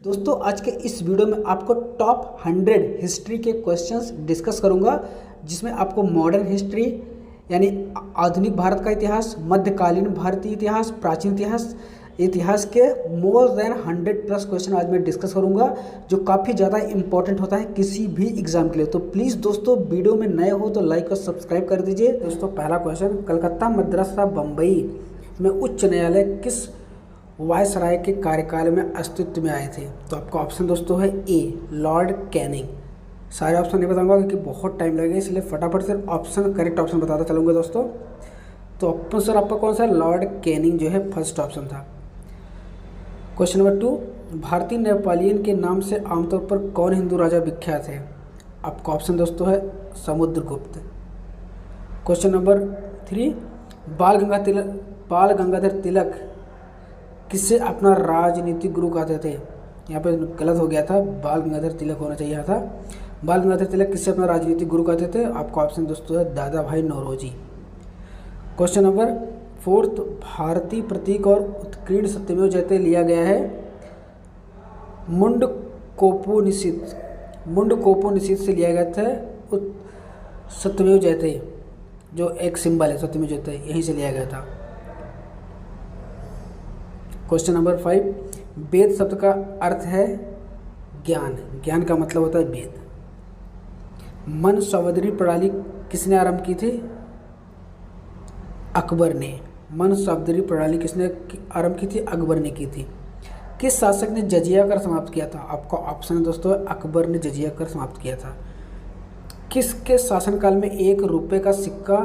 दोस्तों आज के इस वीडियो में आपको टॉप 100 हिस्ट्री के क्वेश्चंस डिस्कस करूंगा, जिसमें आपको मॉडर्न हिस्ट्री यानी आधुनिक भारत का इतिहास, मध्यकालीन भारतीय इतिहास, प्राचीन इतिहास के मोर देन 100+ क्वेश्चन आज मैं डिस्कस करूंगा, जो काफ़ी ज़्यादा इंपॉर्टेंट होता है किसी भी एग्जाम के लिए। तो प्लीज़ दोस्तों वीडियो में नए हो तो लाइक और सब्सक्राइब कर दीजिए। दोस्तों पहला क्वेश्चन, कलकत्ता, मद्रास, बम्बई में उच्च न्यायालय किस वायसराय के कार्यकाल में अस्तित्व में आए थे? तो आपका ऑप्शन दोस्तों है ए, लॉर्ड कैनिंग। सारे ऑप्शन नहीं बताऊंगा क्योंकि बहुत टाइम लगेगा, इसलिए फटाफट से ऑप्शन करेक्ट ऑप्शन बताता चलूँगा दोस्तों। तो ऑप्शन सर आपका कौन सा है? लॉर्ड कैनिंग जो है फर्स्ट ऑप्शन था। क्वेश्चन नंबर 2, भारतीय नेपोलियन के नाम से आमतौर पर कौन हिंदू राजा विख्यात है? आपका ऑप्शन दोस्तों है समुद्रगुप्त। क्वेश्चन नंबर 3, बाल गंगाधर तिलक किससे अपना राजनीतिक गुरु कहते थे? यहाँ पे गलत हो गया था, बाल गंगाधर तिलक होना चाहिए था। बाल गंगाधर तिलक किससे अपना राजनीतिक गुरु कहते थे? आपका ऑप्शन दोस्तों है दादा भाई नौरोजी। क्वेश्चन नंबर 4, भारतीय प्रतीक और उत्कीर्ण सत्यमेव जयते लिया गया है मुंडकोपोनिषद से लिया गया था। सत्यमेव जयते जो एक सिंबल है, सत्यमेव जयते यहीं से लिया गया था। क्वेश्चन नंबर 5, वेद शब्द का अर्थ है ज्ञान। ज्ञान का मतलब होता है वेद। मन संवदनी प्रणाली किसने आरंभ की थी? अकबर ने। मन संवदनी प्रणाली किसने आरंभ की थी? अकबर ने की थी। किस शासक ने जजिया कर समाप्त किया था? आपका ऑप्शन है दोस्तों अकबर ने जजिया कर समाप्त किया था। किसके शासनकाल में 1 रुपये का सिक्का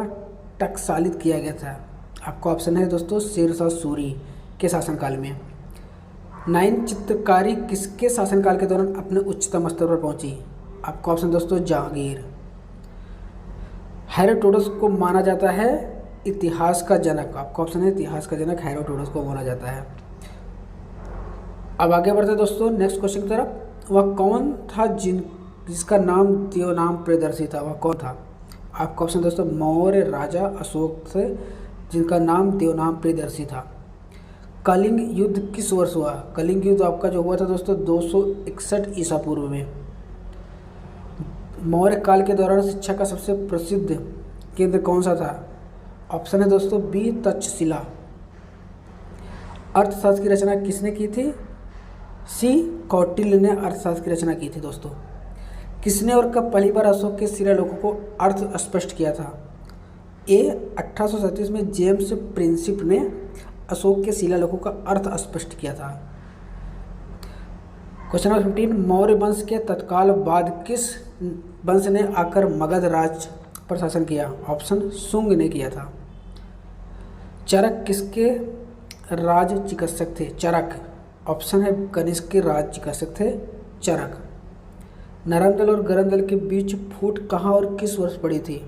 टकसालित किया गया था? आपका ऑप्शन है दोस्तों शेरशाह सूरी के शासनकाल में। 9 चित्रकारी किसके शासनकाल के दौरान अपने उच्चतम स्तर पर पहुंची? आपका ऑप्शन दोस्तों जहांगीर। हेरोडोटस को माना जाता है इतिहास का जनक। आपका ऑप्शन है इतिहास का जनक हेरोडोटस को माना जाता है। अब आगे बढ़ते दोस्तों नेक्स्ट क्वेश्चन की तरफ। वह कौन था जिसका नाम देवनाम प्रियदर्शी था? वह कौन था? आपका ऑप्शन दोस्तों मौर्य राजा अशोक से, जिनका नाम देवनाम प्रियदर्शी था। कलिंग युद्ध किस वर्ष हुआ? कलिंग युद्ध आपका जो हुआ था दोस्तों 261 ईसा पूर्व में। मौर्य काल के दौरान शिक्षा का सबसे प्रसिद्ध केंद्र कौन सा था? ऑप्शन है दोस्तों बी, तक्षशिला। अर्थशास्त्र की रचना किसने की थी? सी, कौटिल्य ने अर्थशास्त्र की रचना की थी दोस्तों। किसने और कब पहली बार अशोक के शिलालेखों को अर्थ स्पष्ट किया था? ए, 1837 में जेम्स प्रिंसिप ने अशोक के शिलालेखों का अर्थ स्पष्ट किया था। क्वेश्चन नंबर 15, मौर्य वंश के तत्काल बाद किस वंश ने आकर मगध राज पर शासन किया? ऑप्शन शुंग ने किया था। चरक किसके राज चिकित्सक थे? चरक। ऑप्शन है कनिष्क के राज चिकित्सक थे चरक। नरम दल और गरम दल के बीच फूट कहाँ और किस वर्ष पड़ी थी?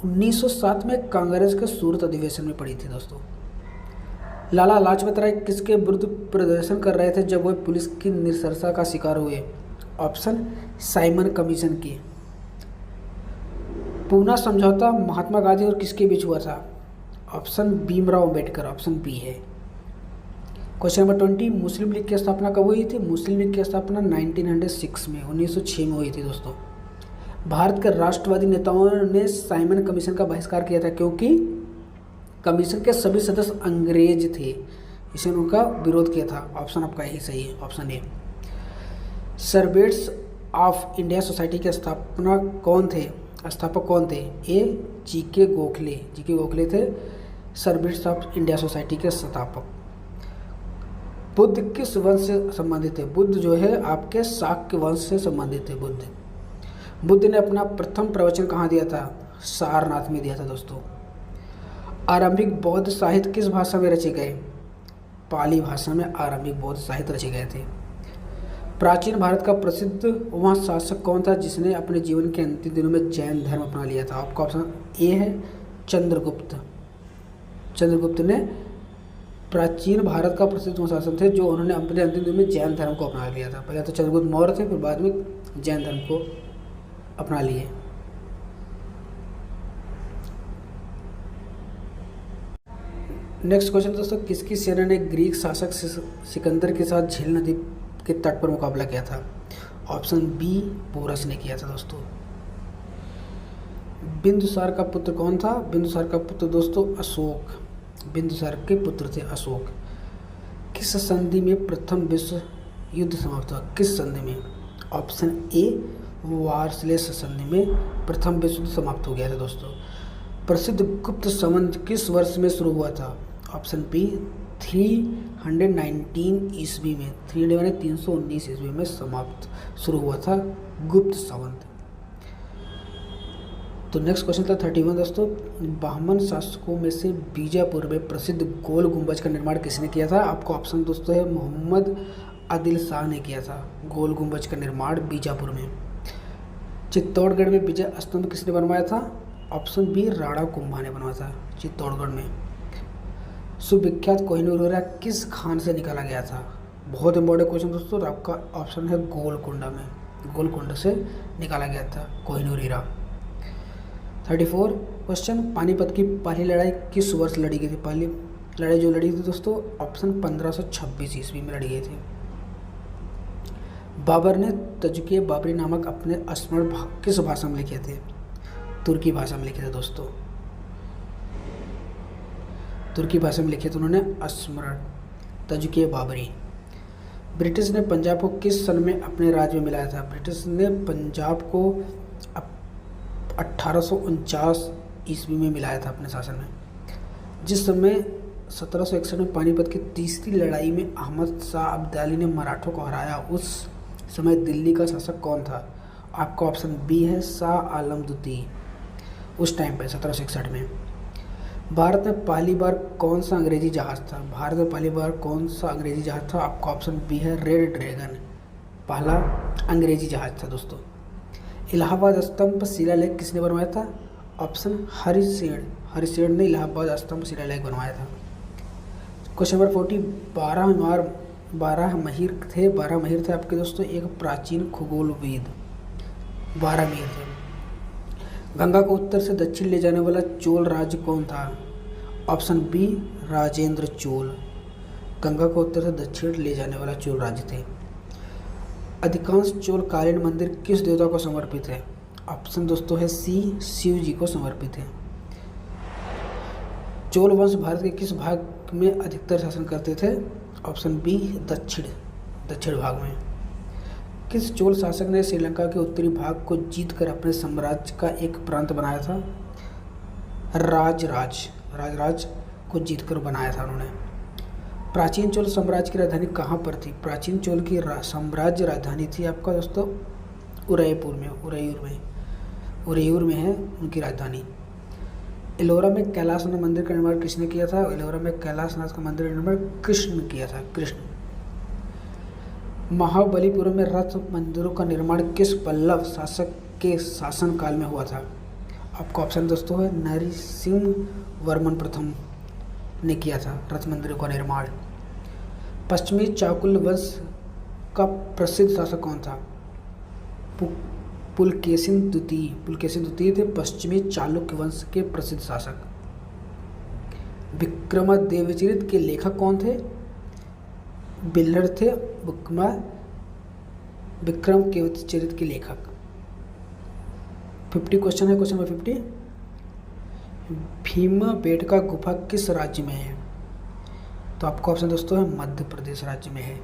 1907 में कांग्रेस के सूरत अधिवेशन में पड़ी थी दोस्तों। लाला लाजपत राय किसके विरुद्ध प्रदर्शन कर रहे थे जब वह पुलिस की निरसरता का शिकार हुए? ऑप्शन साइमन कमीशन की। पूना समझौता महात्मा गांधी और किसके बीच हुआ था? Option Bhimrao Ambedkar, option B है। क्वेश्चन नंबर 20, मुस्लिम लीग की स्थापना कब हुई थी? मुस्लिम लीग की स्थापना 1906 में 1906 में हुई थी दोस्तों। भारत के राष्ट्रवादी नेताओं ने साइमन कमीशन का बहिष्कार किया था क्योंकि कमीशन के सभी सदस्य अंग्रेज थे, इसने उनका विरोध किया था। ऑप्शन आपका यही सही है, option A. Servants of India society के स्थापक कौन थे? ए, जीके गोखले थे सर्वेंट्स ऑफ इंडिया सोसाइटी के संस्थापक। बुद्ध किस वंश से संबंधित थे? बुद्ध जो है आपके शाक्य वंश से संबंधित थे। बुद्ध ने अपना प्रथम प्रवचन कहाँ दिया था? सारनाथ में दिया था दोस्तों। आरंभिक बौद्ध साहित्य किस भाषा में रचे गए? पाली भाषा में आरंभिक बौद्ध साहित्य रचे गए थे। प्राचीन भारत का प्रसिद्ध वहाँ शासक कौन था जिसने अपने जीवन के अंतिम दिनों में जैन धर्म अपना लिया था? आपका ऑप्शन ए है चंद्रगुप्त। चंद्रगुप्त ने प्राचीन भारत का प्रसिद्ध शासक थे जो उन्होंने अपने अंतिम दिनों में जैन धर्म को अपना लिया था। पहले तो चंद्रगुप्त मौर्य थे, फिर बाद में जैन धर्म को अपना लिए। नेक्स्ट क्वेश्चन दोस्तों, किसकी सेना ने ग्रीक शासक सिकंदर के साथ झील नदी के तट पर मुकाबला किया था? ऑप्शन बी पोरस ने किया था दोस्तों। बिंदुसार का पुत्र कौन था? बिंदुसार का पुत्र दोस्तों अशोक, बिंदुसार के पुत्र थे अशोक। किस संधि में प्रथम विश्व युद्ध समाप्त हुआ? किस संधि में? ऑप्शन ए वार्सलेस संधि में प्रथम विश्व युद्ध समाप्त हो गया था दोस्तों। प्रसिद्ध गुप्त संवत किस वर्ष में शुरू हुआ था? ऑप्शन बी 319 ईस्वी में, 319 ईस्वी में समाप्त शुरू हुआ था गुप्त संवत। तो नेक्स्ट क्वेश्चन था 31 दोस्तों। बाहमन शासकों में से बीजापुर में प्रसिद्ध गोल गुंबज का निर्माण किसने किया था? आपको ऑप्शन दोस्तों है मोहम्मद आदिल शाह ने किया था गोल गुंबज का निर्माण बीजापुर में। चित्तौड़गढ़ में विजय स्तंभ किसने बनवाया था? ऑप्शन बी राणा कुंभा ने बनवाया था चित्तौड़गढ़ में। सुविख्यात कोहिनूर हीरा किस खान से निकाला गया था? बहुत इंपॉर्टेंट क्वेश्चन दोस्तों। आपका ऑप्शन है गोलकुंडा में, गोलकुंडा से निकाला गया था कोहिनूर हीरा। 34 क्वेश्चन, पानीपत की पहली लड़ाई किस वर्ष लड़ी गई थी? पहली लड़ाई जो लड़ी थी दोस्तों ऑप्शन 1526 ईस्वी में लड़ी गई थी। बाबर ने तजुके बाबरी नामक अपने स्मरण किस भाषा में लिखे थे? तुर्की भाषा में लिखे थे दोस्तों, तुर्की भाषा में लिखे थे उन्होंने स्मरण तजुके बाबरी। ब्रिटिश ने पंजाब को किस सन में अपने राज्य में मिलाया था? ब्रिटिश ने पंजाब को 1849 ईस्वी में मिलाया था अपने शासन में। जिस समय 1761 में पानीपत की तीसरी लड़ाई में अहमद शाह अब्दाली ने मराठों को हराया, उस समय दिल्ली का शासक कौन था? आपका ऑप्शन बी है शाह आलम द्वितीय। उस टाइम पे 1761 में भारत में पहली बार कौन सा अंग्रेजी जहाज था? भारत में पहली बार कौन सा अंग्रेजी जहाज था? आपका ऑप्शन बी है रेड ड्रैगन, पहला अंग्रेजी जहाज था दोस्तों। इलाहाबाद स्तंभ शिलालेख किसने बनवाया था? ऑप्शन हरिसेन, हरिसेन ने इलाहाबाद स्तंभ शिलालेख बनवाया था। क्वेश्चन नंबर 40, 12 महिर थे आपके दोस्तों एक प्राचीन खगोलविद, 12 महिर थे। गंगा को उत्तर से दक्षिण ले जाने वाला चोल राज्य कौन था? ऑप्शन बी राजेंद्र चोल, गंगा को उत्तर से दक्षिण ले जाने वाला चोल राज्य थे। अधिकांश चोल कालीन मंदिर किस देवता को समर्पित है? ऑप्शन दोस्तों है सी शिव जी को समर्पित है। चोल वंश भारत के किस भाग में अधिकतर शासन करते थे? ऑप्शन बी दक्षिण भाग में। किस चोल शासक ने श्रीलंका के उत्तरी भाग को जीतकर अपने साम्राज्य का एक प्रांत बनाया था? राजराज को जीतकर बनाया था उन्होंने। प्राचीन चोल साम्राज्य की राजधानी कहाँ पर थी? प्राचीन चोल की साम्राज्य राजधानी थी आपका दोस्तों उरैयूर में है उनकी राजधानी। एलोरा में कैलाशनाथ मंदिर का निर्माण किसने किया था? एलोरा में कैलाशनाथ का मंदिर का निर्माण कृष्ण ने किया था, कृष्ण। महाबलीपुरम में रथ मंदिरों का निर्माण किस पल्लव शासक के शासनकाल में हुआ था? आपका ऑप्शन दोस्तों है नरसिंह वर्मन प्रथम ने किया था रथ मंदिरों का निर्माण। पश्चिमी चालुक्य वंश का प्रसिद्ध शासक कौन था? पुलकेशिन द्वितीय थे पश्चिमी चालुक्य वंश के प्रसिद्ध शासक। विक्रमादेवचरित के लेखक कौन थे? बिल्हड़ थे विक्रम के चरित के लेखक। 50 क्वेश्चन है, क्वेश्चन नंबर 50, भीमाबेटका गुफा किस राज्य में है? तो आपका ऑप्शन दोस्तों है मध्य प्रदेश राज्य में है।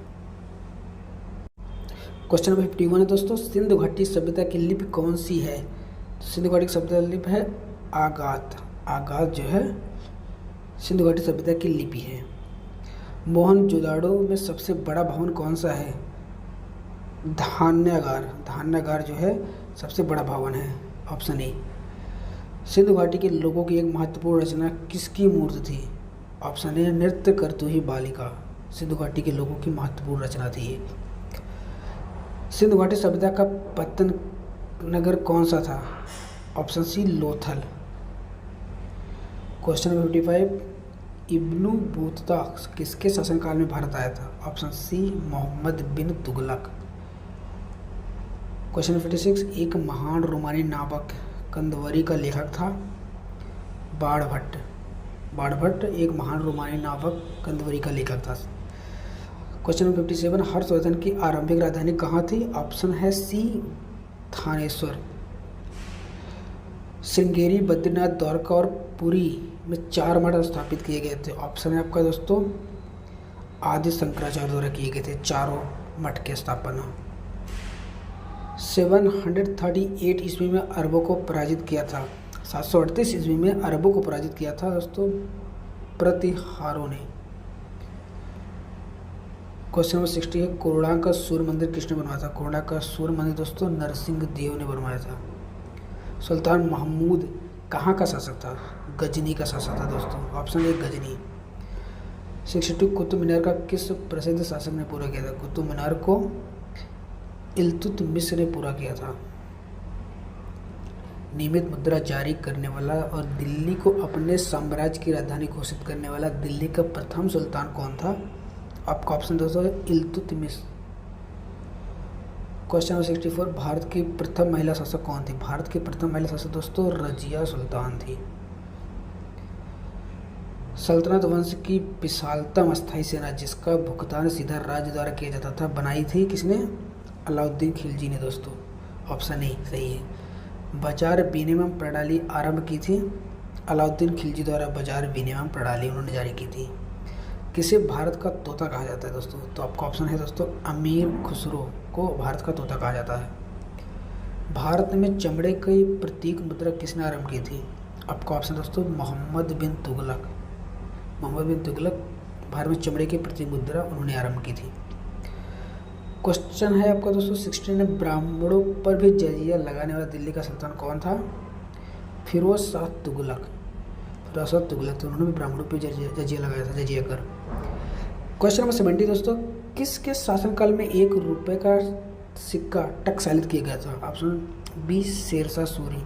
क्वेश्चन नंबर 51 है दोस्तों, सिंधु घाटी सभ्यता की लिपि कौन सी है? तो सिंधु घाटी सभ्यता की लिपि है आगात जो है सिंधु घाटी सभ्यता की लिपि है। मोहनजोदाड़ो में सबसे बड़ा भवन कौन सा है? धान्यागार जो है सबसे बड़ा भवन है, ऑप्शन ए। सिंधु घाटी के लोगों की एक महत्वपूर्ण रचना किसकी मूर्ति थी? ऑप्शन ए नृत्य करतुही बालिका, सिंधु घाटी के लोगों की महत्वपूर्ण रचना थी ये। सिंधु घाटी सभ्यता का पतन नगर कौन सा था? Option C Lothal. Question number 55, Ibn Battuta किसके शासनकाल में भारत आया था? Option C Mohammad bin Tughlaq. Question 56, एक महान रोमानी नावक कंदवरी का लेखक था? बाणभट्ट एक महान रोमानी नावक कंदवरी का लेखक था। क्वेश्चन नंबर 57, हर्षवर्धन की आरंभिक राजधानी कहाँ थी? ऑप्शन है सी, थानेश्वर। श्रृंगेरी, बद्रीनाथ, द्वारका और पुरी में 4 मठ स्थापित किए गए थे। ऑप्शन है आपका दोस्तों आदि शंकराचार्य द्वारा किए गए थे चारों मठ की स्थापना। 738 ईस्वी में अरबों को पराजित किया था। 738 ईस्वी में अरबों को पराजित किया था दोस्तों प्रतिहारों ने। क्वेश्चन नंबर 60 है, कोणार्क का सूर्य मंदिर किसने बनवाया था? कोणार्क का सूर्य मंदिर दोस्तों नरसिंह देव ने बनवाया था। सुल्तान महमूद कहाँ का शासक था? गजनी का शासक था दोस्तों। Option A Ghazni. 62, कुतुब मीनार का किस प्रसिद्ध शासक ने पूरा किया था? कुतुब मीनार को इल्तुतमिश ने पूरा किया था। नियमित मुद्रा जारी करने वाला और दिल्ली को अपने साम्राज्य की राजधानी घोषित करने वाला दिल्ली का प्रथम सुल्तान कौन था? आपका ऑप्शन दोस्तों इल्तुतमिश। क्वेश्चन नंबर 64, भारत की प्रथम महिला शासक कौन थी? भारत की प्रथम महिला शासक दोस्तों रजिया सुल्तान थी। सल्तनत वंश की विशालतम अस्थायी सेना जिसका भुगतान सीधा राज्य द्वारा किया जाता था बनाई थी किसने? अलाउद्दीन खिलजी ने दोस्तों। ऑप्शन ए सही है। बाजार विनिमय प्रणाली आरंभ की थी अलाउद्दीन खिलजी द्वारा। बाजार विनिमय प्रणाली उन्होंने जारी की थी। किसे भारत का तोता कहा जाता है दोस्तों? तो आपका ऑप्शन है दोस्तों अमीर खुसरो को भारत का तोता कहा जाता है। भारत में चमड़े की प्रतीक मुद्रा किसने आरंभ की थी? आपका ऑप्शन दोस्तों मोहम्मद बिन तुगलक। मोहम्मद बिन तुगलक भारत में चमड़े की प्रतीक मुद्रा उन्होंने आरंभ की थी। क्वेश्चन है आपका दोस्तों 16 में, ब्राह्मणों पर भी जजिया लगाने वाला दिल्ली का सुल्तान कौन था? फिरोज शाह तुगलक। फिरोज शाह तुगलक तो उन्होंने भी ब्राह्मणों पर जजिया लगाया था, जजिया कर। क्वेश्चन नंबर 70 दोस्तों, किसके शासनकाल में 1 रुपये का सिक्का टकसालित किया गया था? Option B Sher Shah Suri.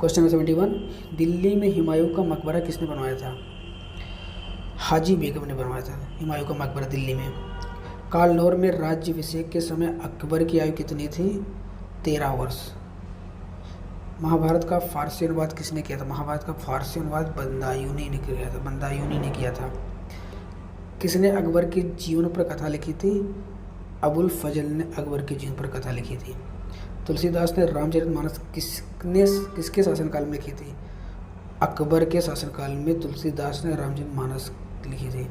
Question number 71, Delhi में हुमायूं का मकबरा किसने बनवाया था? हाजी बेगम ने बनवाया था हुमायूं का मकबरा दिल्ली में। कालनौर में राज्याभिषेक के समय अकबर की आयु कितनी थी? 13 वर्ष। महाभारत का फारसी अनुवाद किसने किया था? महाभारत का फारसी अनुवाद बदायूनी ने किया था। बदायूनी ने किया था। किसने अकबर के जीवन पर कथा लिखी थी? अबुल फजल ने अकबर के जीवन पर कथा लिखी थी। तुलसीदास ने रामचरितमानस किसके शासनकाल में लिखी थी? अकबर के शासनकाल में तुलसीदास ने रामचरितमानस लिखी थी।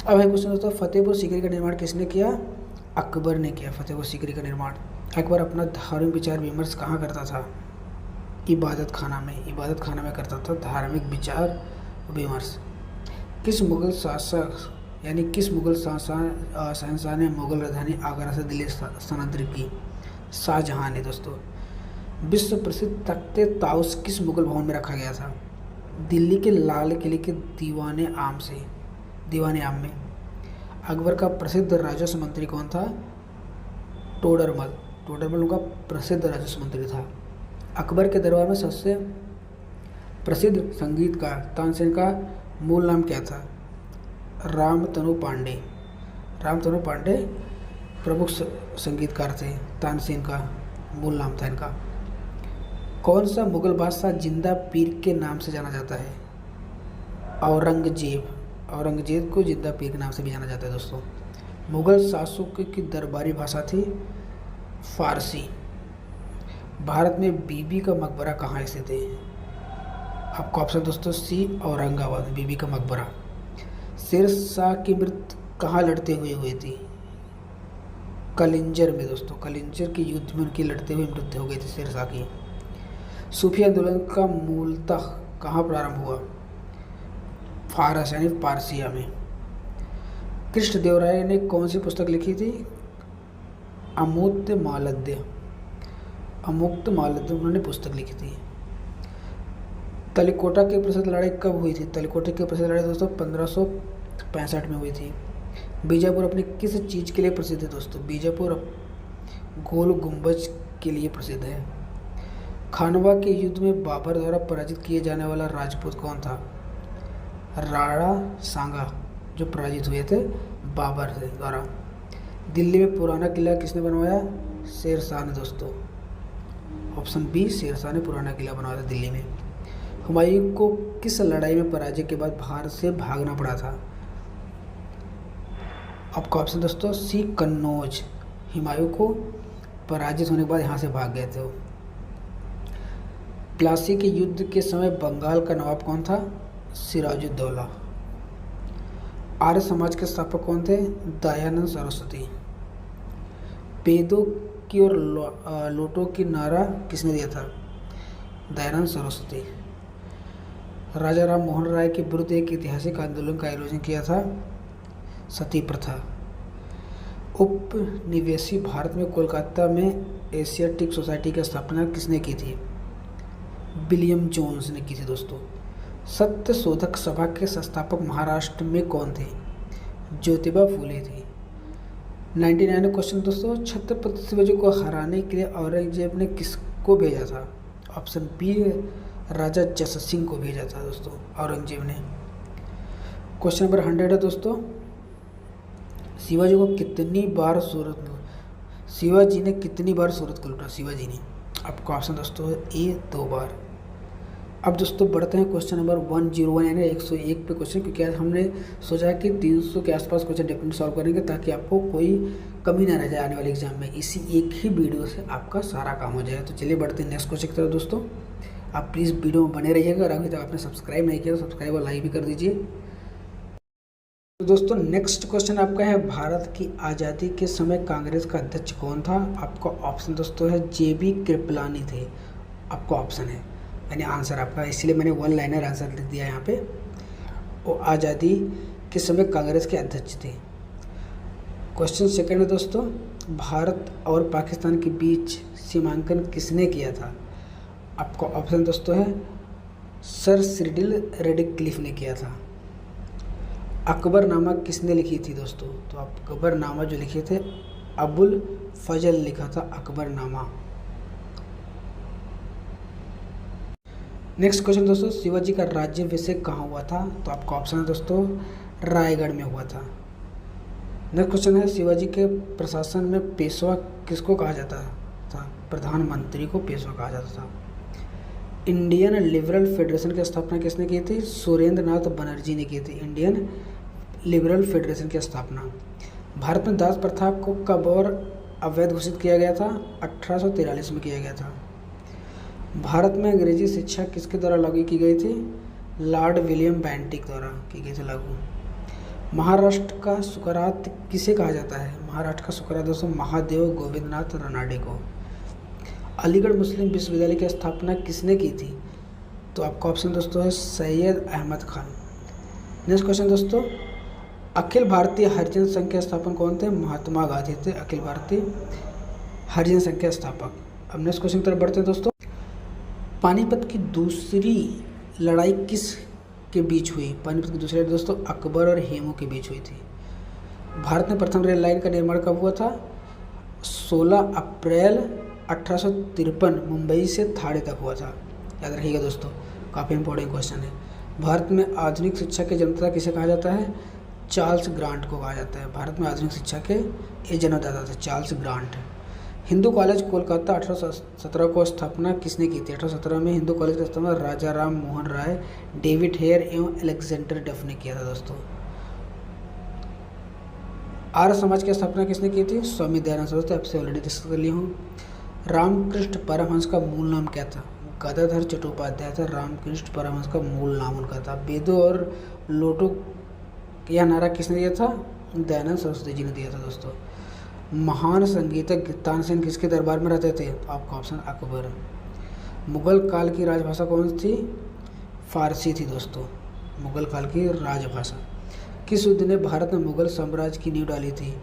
अब है क्वेश्चन दोस्तों, फतेहपुर सीकरी का निर्माण किसने किया? अकबर ने किया फतेहपुर सीकरी का निर्माण। अकबर अपना धार्मिक विचार विमर्श कहाँ करता था? इबादत खाना में करता था धार्मिक विचार विमर्श। किस मुगल शासक यानी किस मुगल शहंशाह ने मुगल राजधानी आगरा से दिल्ली स्थानांतरित की? शाहजहां ने दोस्तों। विश्व प्रसिद्ध तख्ते ताउस किस मुगल भवन में रखा गया था? दिल्ली के लाल किले के दीवाने आम में। अकबर का प्रसिद्ध राजस्व मंत्री कौन था? टोडरमल उनका प्रसिद्ध राजस्व मंत्री था। अकबर के दरबार में सबसे प्रसिद्ध संगीतकार तानसेन का मूल नाम क्या था? रामतनु पांडे प्रमुख संगीतकार थे। तानसेन का मूल नाम था इनका। कौन सा मुगल बादशाह जिंदा पीर के नाम से जाना जाता है? औरंगजेब को जिंदा पीर के नाम से भी जाना जाता है दोस्तों। मुगल शासकों की दरबारी भाषा थी फारसी। भारत में बीबी का मकबरा कहाँ स्थित है? आपका ऑप्शन दोस्तों सी औरंगाबाद, बीबी का मकबरा। शेर शाह की मृत्यु कहाँ लड़ते हुए हुई थी? कलिंजर में दोस्तों। कलिंजर के युद्ध में उनकी लड़ते हुए मृत्यु हो गई थी शेर शाह की। सूफी आंदोलन का मूलतः कहाँ प्रारंभ हुआ? फारस यानी पारसिया में। कृष्णदेवराय ने कौन सी पुस्तक लिखी थी? अमुक्त मालद्य उन्होंने पुस्तक लिखी थी। तलिकोटा की प्रसिद्ध लड़ाई कब हुई थी? तलिकोटा की प्रसिद्ध लड़ाई दोस्तों 1565 में हुई थी। बीजापुर अपनी किस चीज़ के लिए प्रसिद्ध है दोस्तों? बीजापुर गोल गुंबज के लिए प्रसिद्ध है। खानवा के युद्ध में बाबर द्वारा पराजित किए जाने वाला राजपूत कौन था? राणा सांगा जो पराजित हुए थे बाबर से द्वारा। दिल्ली में पुराना किला किसने बनवाया? शेर शाह ने दोस्तों। ऑप्शन बी शेर शाह ने पुराना किला बनवाया था दिल्ली में। हुमायूं को किस लड़ाई में पराजय के बाद भारत से भागना पड़ा था? आपका ऑप्शन दोस्तों सी कन्नौज। हुमायूं को पराजित होने के बाद यहाँ से भाग गए थे वो। प्लासी के युद्ध के समय बंगाल का नवाब कौन था? सिराजुद्दौला। आर्य समाज के स्थापक कौन थे? दयानंद सरस्वती। वेदों की और लोटों की नारा किसने दिया था? दयानंद सरस्वती। राजा राम मोहन राय के विरुद्ध एक ऐतिहासिक आंदोलन का आयोजन किया था? सती प्रथा। उपनिवेशी भारत में कोलकाता में एशियाटिक सोसाइटी की स्थापना किसने की थी? विलियम जोन्स ने की थी दोस्तों। सत्य शोधक सभा के संस्थापक महाराष्ट्र में कौन थे? ज्योतिबा फूले थे। 99 क्वेश्चन दोस्तों, छत्रपति शिवाजी को हराने के लिए औरंगजेब ने किसको भेजा था? ऑप्शन बी राजा जस सिंह को भेजा था दोस्तों औरंगजेब ने। क्वेश्चन नंबर 100 है दोस्तों, शिवाजी ने कितनी बार सूरत को लूटा? शिवाजी ने। आपका ऑप्शन दोस्तों है ए 2 बार। अब दोस्तों बढ़ते हैं क्वेश्चन नंबर 101 यानी 101 पे क्वेश्चन, क्योंकि आज हमने सोचा कि 300 के आसपास क्वेश्चन डेफिनेटली सॉल्व करेंगे ताकि आपको कोई कमी ना रह जाए आने वाले एग्जाम में। इसी एक ही वीडियो से आपका सारा काम हो जाए। तो चलिए बढ़ते हैं नेक्स्ट क्वेश्चन की तरफ दोस्तों। आप प्लीज़ वीडियो में बने रहिएगा। अगर अभी तक आपने सब्सक्राइब नहीं किया तो सब्सक्राइब और लाइक भी कर दीजिए। तो दोस्तों नेक्स्ट क्वेश्चन आपका है, भारत की आज़ादी के समय कांग्रेस का अध्यक्ष कौन था? आपका ऑप्शन दोस्तों है JB कृपलानी थे। आपका ऑप्शन है यानी आंसर आपका, इसलिए मैंने 1 लाइनर आंसर लिख दिया यहाँ पे। वो आज़ादी के समय कांग्रेस के अध्यक्ष थे। क्वेश्चन सेकंड है दोस्तों, भारत और पाकिस्तान के बीच सीमांकन किसने किया था? आपका ऑप्शन दोस्तों है सर सिरिल रेडक्लिफ ने किया था। अकबरनामा किसने लिखी थी दोस्तों? तो अकबरनामा जो लिखे थे अबुल फजल लिखा था अकबरनामा। नेक्स्ट क्वेश्चन दोस्तों, शिवाजी का राज्याभिषेक कहाँ हुआ था? तो आपका ऑप्शन है दोस्तों रायगढ़ में हुआ था। नेक्स्ट क्वेश्चन है, शिवाजी के प्रशासन में पेशवा किसको कहा जाता था? प्रधानमंत्री को पेशवा कहा जाता था। इंडियन लिबरल फेडरेशन की स्थापना किसने की थी? सुरेंद्र नाथ बनर्जी ने की थी इंडियन लिबरल फेडरेशन की स्थापना। भारत में दास प्रथा को कब और अवैध घोषित किया गया था? 1843 में किया गया था। भारत में अंग्रेजी शिक्षा किसके द्वारा लागू की गई थी? लॉर्ड विलियम बेंटिक द्वारा की गई थी लागू। महाराष्ट्र का सुकरात किसे कहा जाता है? महाराष्ट्र का सुकरात दोस्तों महादेव गोविंदनाथ रानडे को। अलीगढ़ मुस्लिम विश्वविद्यालय की स्थापना किसने की थी? तो आपका ऑप्शन दोस्तों है सैयद अहमद खान। नेक्स्ट क्वेश्चन दोस्तों, अखिल भारतीय हरिजन संघ के स्थापक कौन थे? महात्मा गांधी थे अखिल भारतीय हरिजन संघ के स्थापक। अब नेक्स्ट क्वेश्चन की तरफ बढ़ते हैं दोस्तों। पानीपत की दूसरी लड़ाई किस के बीच हुई? पानीपत की दूसरी लड़ाई दोस्तों अकबर और हेमू के बीच हुई थी। भारत में प्रथम रेल लाइन का निर्माण कब हुआ था? 16 अप्रैल 1853 मुंबई से थाणे तक हुआ था। याद रखिएगा दोस्तों, काफ़ी इंपॉर्टेंट क्वेश्चन है। भारत में आधुनिक शिक्षा के जन्मदाता किसे कहा जाता है? चार्ल्स ग्रांट को कहा जाता है। भारत में आधुनिक शिक्षा के ये जन्मदाता थे Charles grant. Hindu college Kolkata 1817 को स्थापना किसने की थी? 1817 में हिंदू कॉलेज की स्थापना राजा राम मोहन राय, डेविड हेयर एवं अलेक्जेंडर डफ ने किया था दोस्तों। आर्य समाज की स्थापना किसने की थी? स्वामी दयानंद सरस्वती। आपसे ऑलरेडी डिस्कस कर लिया हूँ। रामकृष्ण परमहंस का मूल नाम क्या था? गदाधर चट्टोपाध्याय था रामकृष्ण परमहंस का मूल नाम उनका था। वेदों और लोटों यह नारा किसने दिया था? दयानंद सरस्वती जी ने दिया था दोस्तों। महान संगीतज्ञ तानसेन किसके दरबार में रहते थे? तो आपका ऑप्शन अकबर। मुगल काल की राजभाषा कौन सी थी? फारसी थी दोस्तों, मुगल काल की राजभाषा। किस युद्ध ने भारत में मुगल साम्राज्य की नींव डाली थी?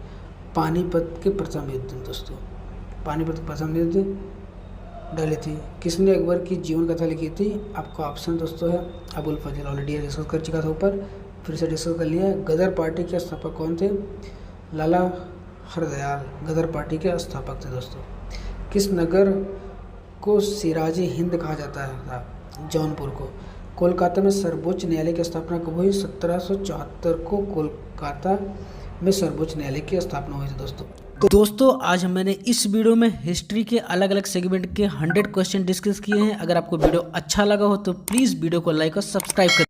पानीपत के प्रथम युद्ध दोस्तों, पानीपत के प्रथम युद्ध डाली थी। किसने अकबर की जीवन कथा लिखी थी? आपका ऑप्शन दोस्तों है अबुल फजल। ऑलरेडी डिस्कस कर चुका था ऊपर, फिर से डिस्कस कर लिया। गदर पार्टी के स्थापक कौन थे? लाला हरदयाल गदर पार्टी के स्थापक थे दोस्तों। किस नगर को सिराज हिंद कहा जाता था? जौनपुर को। कोलकाता में सर्वोच्च न्यायालय की स्थापना कब हुई? 1774 को कोलकाता में सर्वोच्च न्यायालय की स्थापना हुई थी दोस्तों। तो दोस्तों आज मैंने इस वीडियो में हिस्ट्री के अलग अलग सेगमेंट के 100 क्वेश्चन डिस्कस किए हैं। अगर आपको वीडियो अच्छा लगा हो तो प्लीज़ वीडियो को लाइक और सब्सक्राइब करें।